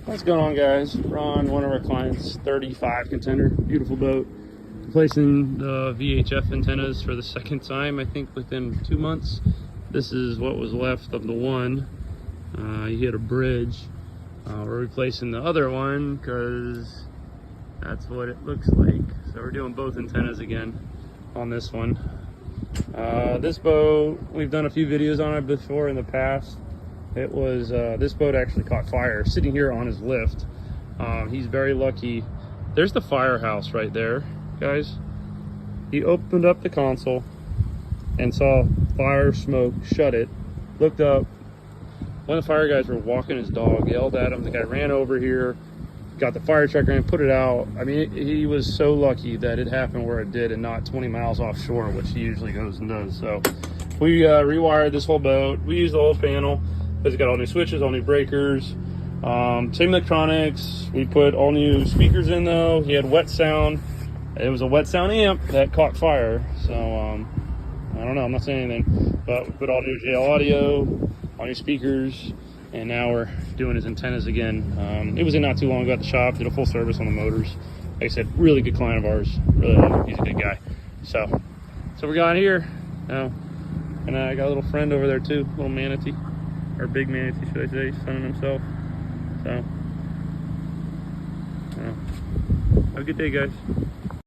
What's going on, guys? We're on one of our clients' 35 Contender, beautiful boat. Replacing the VHF antennas for the second time, I think within 2 months. This is what was left of the one. He hit a bridge. We're replacing the other one because that's what it looks like. So we're doing both antennas again on this one. This boat, we've done a few videos on it before in the past. It was, this boat actually caught fire sitting here on his lift. He's very lucky. There's the firehouse right there, guys. He opened up the console and saw fire smoke, shut it, looked up. One of the fire guys were walking his dog, yelled at him. The guy ran over here, got the fire truck and put it out. I mean, he was so lucky that it happened where it did and not 20 miles offshore, which he usually goes and does. So we rewired this whole boat. We used the whole panel. It's got all new switches, all new breakers, same electronics. We put all new speakers in though. He had wet sound. It was a wet sound amp that caught fire. So I don't know, I'm not saying anything, but we put all new JL audio, all new speakers, and now we're doing his antennas again. It was in not too long ago at the shop, did a full service on the motors. Like I said, really good client of ours. Really, he's a good guy. So we got here now, and I got a little friend over there too, little manatee. Or big manatee, should I say, sunning himself. So, have a good day, guys.